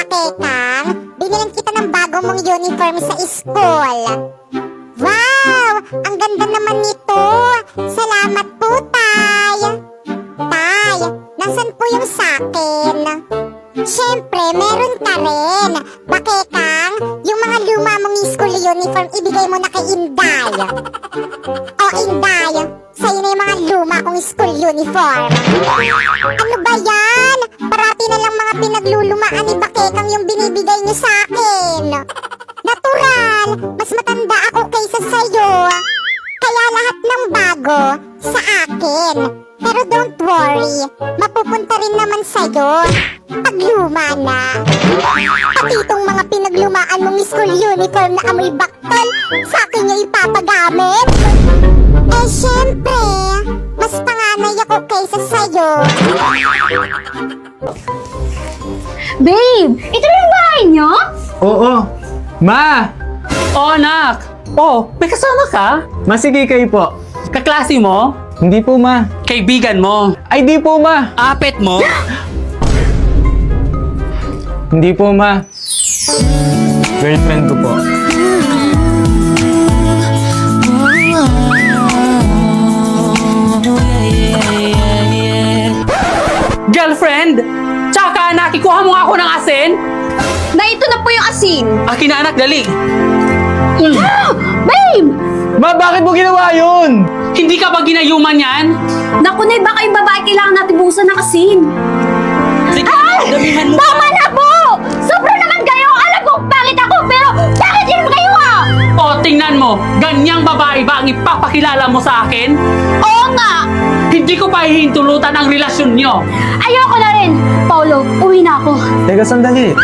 Bakekang, binilan kita ng bago mong uniform sa school. Wow! Ang ganda naman nito! Salamat po, Tay! Tay, nasan po yung sakin? Siyempre, meron ka rin. Bakekang, yung mga luma mong school uniform, ibigay mo na kay Inday. O Inday, sa'yo na yung mga luma kong school uniform. Ano ba yan? Parati na lang mga pinaglulumaan ni Bakekang yung binibigay niyo sa akin. Natural, mas matanda ako kaysa sa'yo. Kaya lahat ng bago sa akin. Pero don't worry, mapupunta rin naman sa'yo pag luma na. Pati itong mga pinaglumaan mong school uniform na amoy baktol, sa akin niyo ipapagamit. Eh syempre, mas panganay ako kaysa sa'yo. Babe, ito na yung bahay niyo? Oo. Ma! Oh, anak! Oh, may kasama ka? Masige kayo po. Kaklase mo? Hindi po, ma. Kaibigan mo? Ay, di po, ma. Apet mo? Hindi po, ma. Girlfriend ko po. Girlfriend? Tsaka anak, ikuha mo nga ako ng asin? Na ito na po yung asin. Akin na anak, dali. Babe! Ma, bakit mo ginawa yun? Hindi ka ba ginayuman yan? Naku, Nay, baka yung babae kailangan natin buhusan ng asin. Sige, damihan mo Tama na po! Sobra naman kayo! Alam ko, pangit ako, pero bakit yun kayo ah? O, tingnan mo. Ganyang babae ba ang ipapakilala mo sa akin? Oo nga! Hindi ko pa hihintulutan ang relasyon nyo. Ayoko na rin! Paulo, uwi na ako. Teka, sandali.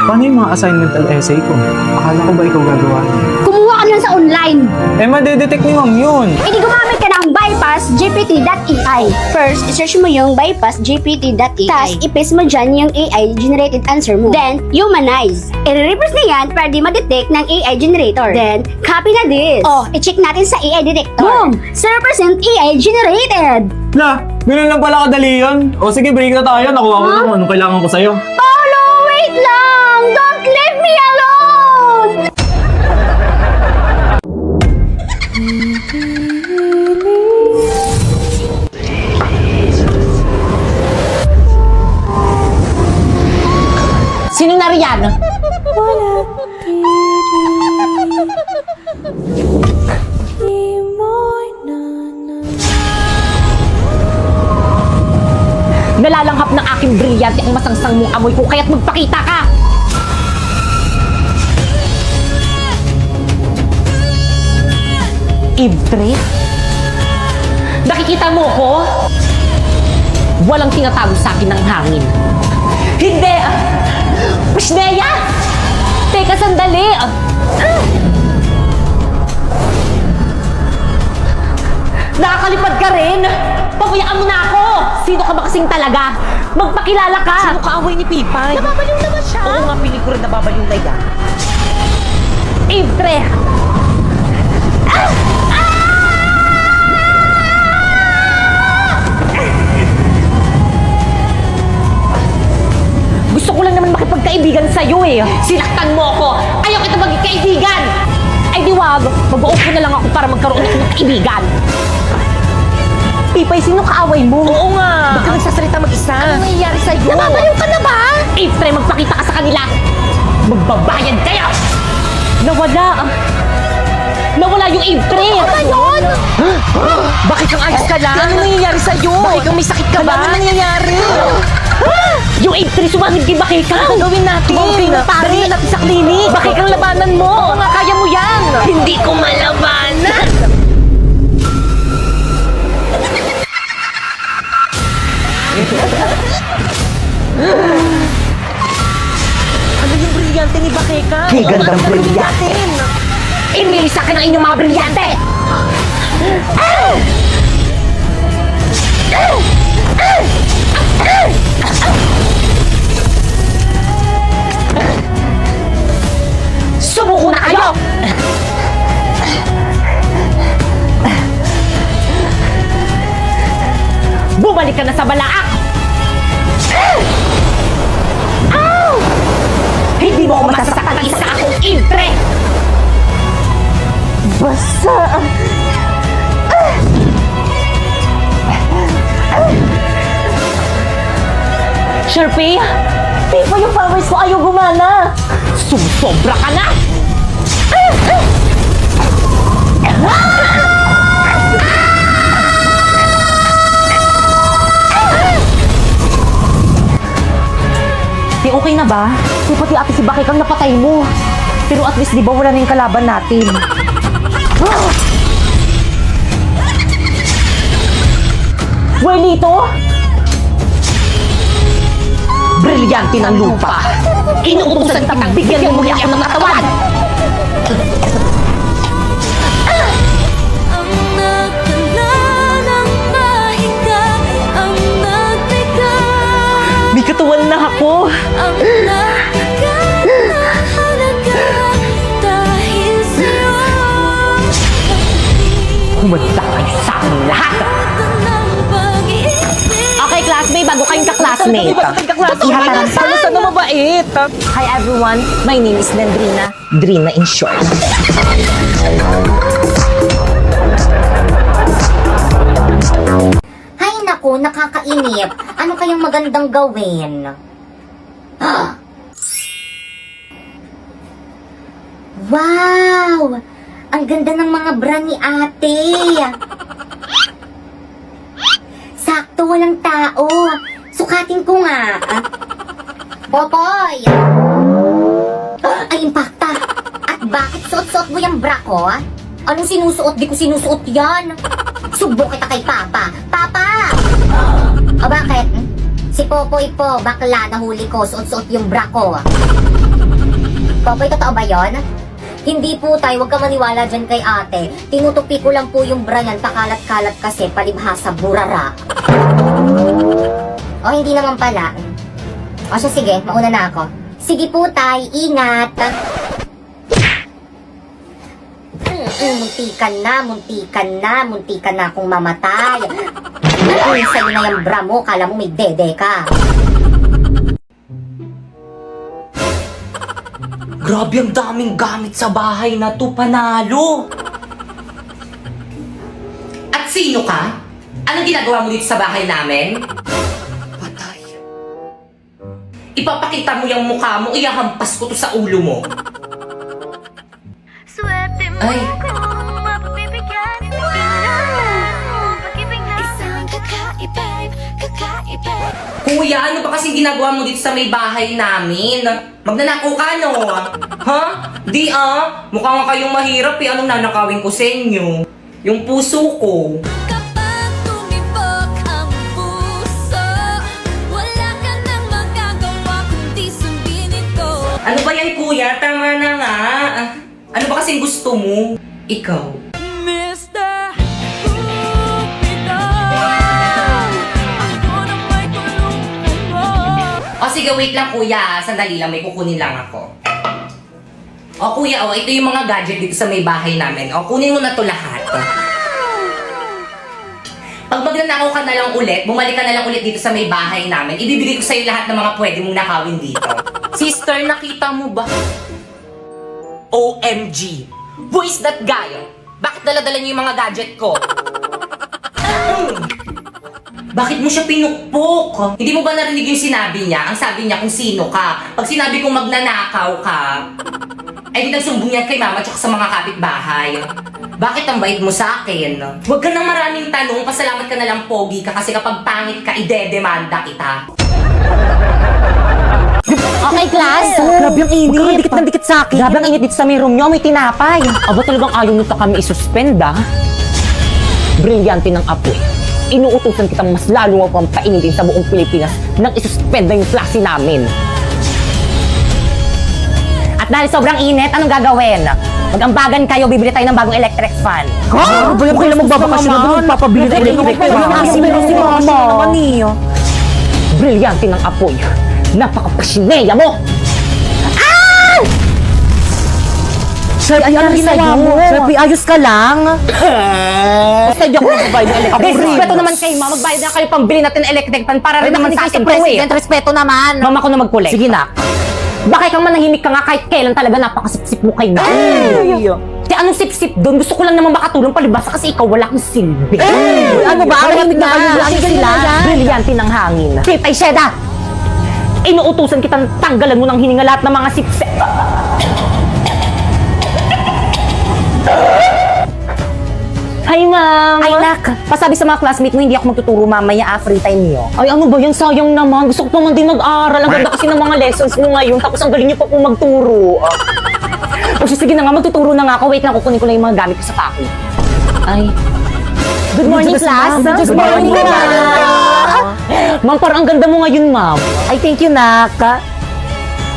Paano yung mga assignmental essay ko? Akala ko ba ikaw gagawa? Kumuha ka lang sa online. Eh, madedetect ni ma'am yun. E di gumamit ka ng bypassgpt.ai. First, search mo yung bypassgpt.ai. Tapos, i-paste mo dyan yung AI-generated answer mo. Then, humanize. I-reverse na yan para di ma-detect ng AI generator. Then, copy na this. Oh, i-check natin sa AI detector. Boom! 0% AI generated. Na, ganun lang pala kadali yun. O sige, break na tayo. Nakuha ko na kung anong kailangan ko sa'yo. Paulo, wait lang! Don't leave me alone! Sino na riyan? Nalalanghap ng aking brilyante ang masangsang mong amoy ko, kaya't magpakita ka! Ibre? Nakikita mo ko? Walang tinatago sa akin ng hangin. Hindi! Pushneya! Teka, sandali! Nakakalipad ka rin! Pabayaan mo na ako! Sino ka ba kasing talaga? Magpakilala ka! Sino kaaway ni Pipay? Nababaliw naman siya! Oo nga, piling ko rin nababaliw na yan. Ibre! Gusto ko lang naman makipagkaibigan sa'yo eh. Sinaktan mo ako. Ayaw kita maging kaibigan. Ay di wag. Mag-upo na lang ako para magkaroon ako ng kaibigan. Pipay, sino kaaway mo? Oo nga. Ba't ka nagsasalita mag-isa? Ano nangyayari sa'yo? Nababaliw ka na ba? Ibre, magpakita ka sa kanila. Magbabayad kayo! Nawala. Nawala yung Ibre. Ano ba yun? Bakit kang ayos ka lang? Ano nangyayari sa'yo? Bakit kang may sakit ka ba? Ano nangyayari? Yung Ibre sumangit kay Bakekang. Ano gawin natin? Tumawag na pare. Dali na natin sa klinik. Bakekang labanan mo. Oo nga, kaya mo yan. Hindi ko malabanan. Ano yung brilyante ni Bakeka? Hey, gandang brilyante. Inilis sa akin ang inyong mga brilyante. Sumuko na kayo! Bumalik ka na sa balaak! Ow! Basa! Sharpie, di pa yung powers ko ayaw gumana. Sumusobra ka na! Di okay na ba? Di pati ate si Bakay kang napatay mo. Pero at least di ba wala na yung kalaban natin? Buelito! Brilyante ng lupa! Inuutusan kitang bigyan mo muli ako ng katawan! Ang nagdala ng mahiga, ang nagteka, May katawan na ako! ang nagbigan na halaga dahil sa'yo. Kumanda kayo sa akin lahat! Ng pag-ibig. Okay, classmate, bago kayong ka-classmate. Ihatarang sa sana mabait! Hi everyone, my name is Nandrina. Drina in short. Hay naku, nakakainip. Ano kayang magandang gawin? Wow! Ang ganda ng mga bra ni ate. Sakto, walang tao. Sukatin ko nga. Popoy! Ay, impacta. At bakit suot-suot mo yung bra ko? Anong sinusuot? Di ko sinusuot yan. Subo kita kay Papa. Papa! O bakit? Si Popoy po, bakla, nahuli ko, suot-suot yung bra ko. Popoy, totoo ba yon? Hindi po tay, huwag ka maniwala dyan kay ate. Tinutupi ko lang po yung bra niyan, pakalat-kalat kasi, palibhasa, burara. O hindi naman pala. O siya, sige, mauna na ako. Sige po tay, ingat. Muntikan na akong mamatay. Sa'yo na yung bra mo, kala mo may dede ka. Grabe ang daming gamit sa bahay na to, panalo! At sino ka? Anong ginagawa mo dito sa bahay namin? Patay. Ipapakita mo yung mukha mo, iyahampas ko to sa ulo mo. Swerte mo Ay. kung mapapibigyan. Kailangan mo pag-ibig na isang kakaibig. Kuya, ano ba kasing ginagawa mo dito sa may bahay namin? Magnanakaw ka, no? Ha? Di mukha nga kayong mahirap eh. Anong nanakawin ko sa inyo? Yung puso ko. Kapag tumibok ang puso, wala ka nang magagawa kundi sundin ito. Ano ba yan, kuya? Tama na nga. Ano ba kasing gusto mo? Ikaw. Mr. Cupido, ako na may tulong mo. O sige, wait lang kuya. Sandali lang, may kukunin lang ako. O kuya, ito yung mga gadget dito sa may bahay namin. O, kunin mo na to lahat. Pag magnanakaw ka na lang ulit, bumalik ka na lang ulit dito sa may bahay namin, ibibigay ko sa'yo lahat ng mga pwede mong nakawin dito. Sister, nakita mo ba? OMG! Who is that guy? Bakit dala-dala niyo yung mga gadget ko? Bakit mo siya pinukpok? Hindi mo ba narinig yung sinabi niya? Ang sabi niya kung sino ka. Pag sinabi kong magnanakaw ka, ay di nagsumbong yan kay mama tsaka sa mga kapitbahay. Bakit ang bait mo sa akin? Huwag ka nang maraming tanong, pasalamat ka na lang pogi ka kasi kapag pangit ka, idedemanda kita. Okay, class. Grabe ang init! Huwag dikit ng dikit sa akin! Grabe ang init dito sa may room nyo, may tinapay! Aba talagang ayaw nito kami isuspend, Brilyante ng apoy. Inuutusan kitang mas lalo mo pang painitin sa buong Pilipinas nang isuspend na yung klase namin. At dahil sobrang init, anong gagawin? Mag-ambagan kayo, bibili tayo ng bagong electric fan. Ha? Ba yung kailan magbabakasyon na doon? Papabili ng electric fan. Brilyante ng apoy. Napaka-pasineya mo! Sharpie, ano ginawa mo? Sharpie, ayos ka lang. Basta di ako magbabayad ng electric fan. Respeto naman kayo, ma. Magbayad na kayo pambili natin ng electric fan para rin naman sa akin po eh. Respeto naman. Mama ko na mag-collect. Sige na. Bakit kang manahimik ka nga kahit kailan talaga napakasipsip mo kayo na. Si anong sip-sip doon? Gusto ko lang naman makatulong palibasa kasi ikaw wala kang silbi. Ano ba? Tahimik Wag na. lang Sige sila. na. Brilyante ng hangin. Pipay Sheda! Inuutusan kitang tanggalan mo ng hininga lahat ng mga sip-sip. Hi, ma'am! Ay, nak. Pasabi sa mga classmate mo, hindi ako magtuturo mamaya, free time niyo. Ay, ano ba yan? Sayang naman. Gusto ko pa man din mag-aral. Ang ganda kasi ng mga lessons mo ngayon. Tapos ang galing niyo pa po magturo. O sige na nga, magtuturo na nga ako. Wait lang, kukunin ko lang yung mga gamit ko sa faculty. Ay. Good morning, class. Good morning, ma'am. Ma'am, parang ang ganda mo ngayon, ma'am. Ay, thank you, nak.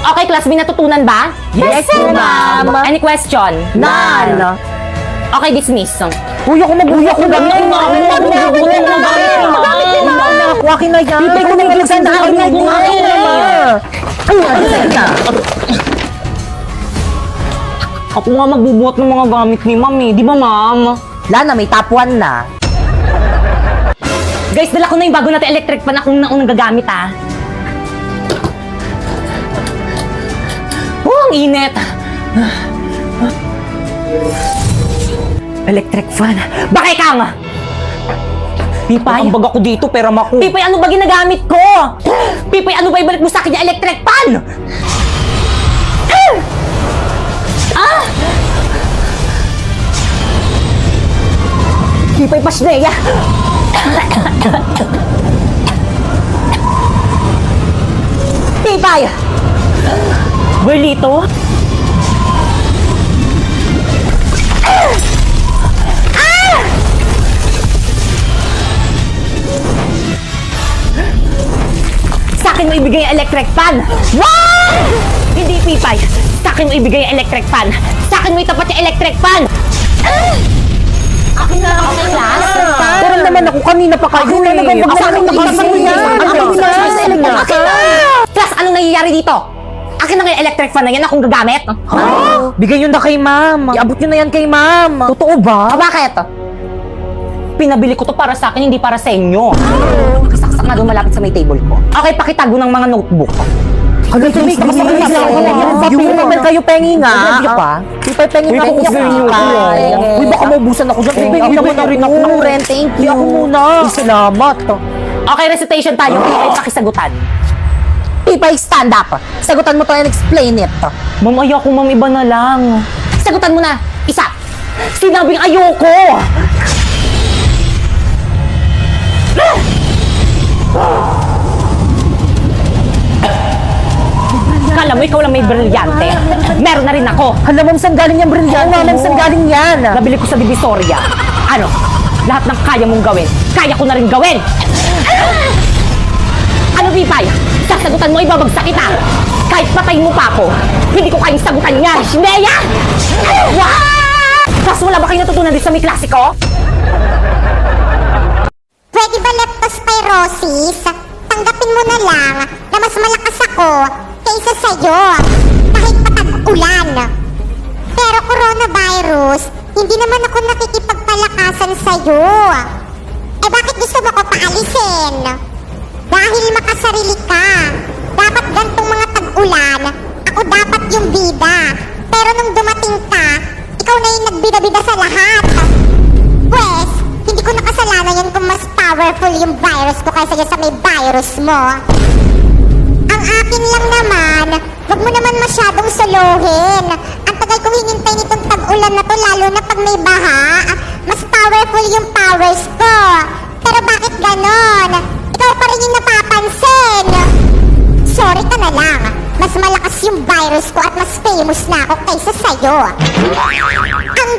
Okay, class, may natutunan ba? Yes, ma'am. Any question? None. Okay, dismiss. Uy, ako mabuya ko gamit ni ma'am. Akin na yan. Bibay ko na sa akin na yan. Ako nga magbubuhat ng mga gamit ni ma'am eh. Di ba, ma'am? Lana, may top 1 na. Guys, dala ko na yung bago natin electric pan akong naunang gagamit, ah. Oh, ang init. Electric fan. Bakit kang? Pipay. Ang baga ko dito, pero maku. Pipay, ano ba ginagamit ko? Pipay, ano ba ibalik mo sa akin yung electric pan? Ah! Pipay, pasneya. Pipay! Berlito? Sa akin mo ibigay yung electric fan! Wow! Hindi, Pipay. Sa akin mo ibigay yung electric fan. Sa akin mo itapat yung electric fan. Akin na lang ako, class. Pero naman ako kanina pa kayo Akin na naman, eh. wag sa akin Akin mo yan. Akin na. Class, anong nangyayari dito? Akin na nga yung electric fan na yan, akong gagamit. Bigay nyo na kay ma'am. Iabot nyo na yan kay ma'am. Totoo ba? Bakit? Pinabili ko to para sa akin, hindi para sa inyo. Kasaksak nga doon malapit sa may table ko. Okay, pakitago ng mga notebook. Ano ito? May naman kayo pengi nga. Love you pa? Pipay pengi Uy, nga baka ako ubusin niyo ako. Uy, baka maubusan ako dyan. Pengi naman na rin ako. Ren, thank you. Ako muna. Salamat. Okay, recitation tayo. Pipay, pakisagutan. Pipay, stand up. Sagutan mo to and explain it. Ma'am, ayoko, ma'am, iba na lang. Sagutan mo na. Isa. Sinabing ayoko. Kala mo, ikaw lang may brilyante. Meron na rin ako. Hala, ma'am, saan galing yung brilyante mo? Ma'am, saan galing yan? Nabili ko sa Divisoria. Ano? Lahat ng kaya mong gawin, kaya ko na rin gawin. Ano, Pipay? Sasagutan mo, ibabagsak kita. Kahit patay mo pa ako, hindi ko kayang sagutan yan. Shineya! Wow! Tapos wala ba kayo natutunan din sa may klasiko? Pwede ba leptospirosis? Tanggapin mo na lang na mas malakas ako kaysa sa'yo. Kahit patag-ulan. Pero coronavirus, hindi naman ako nakikipagpalakasan sa'yo. Eh bakit gusto mo ko paalisin? Dahil makasarili ka. Dapat gantong mga tag-ulan, ako dapat yung bida. Pero nung dumating ka, ikaw na yung nagbida-bida sa lahat. Pwes, hindi ko nakasalanan yan kung mas powerful yung virus ko kaysa dyan sa may virus mo. Ang akin lang naman, wag mo naman masyadong suluhin. Ang tagal kong hinintay nitong tag-ulan na to, lalo na pag may baha. Mas powerful yung powers ko. Pero bakit ganon? Ikaw pa rin yung napapansin. Sorry ka na lang. Mas malakas yung virus ko at mas famous na ako kaysa sa'yo. Ang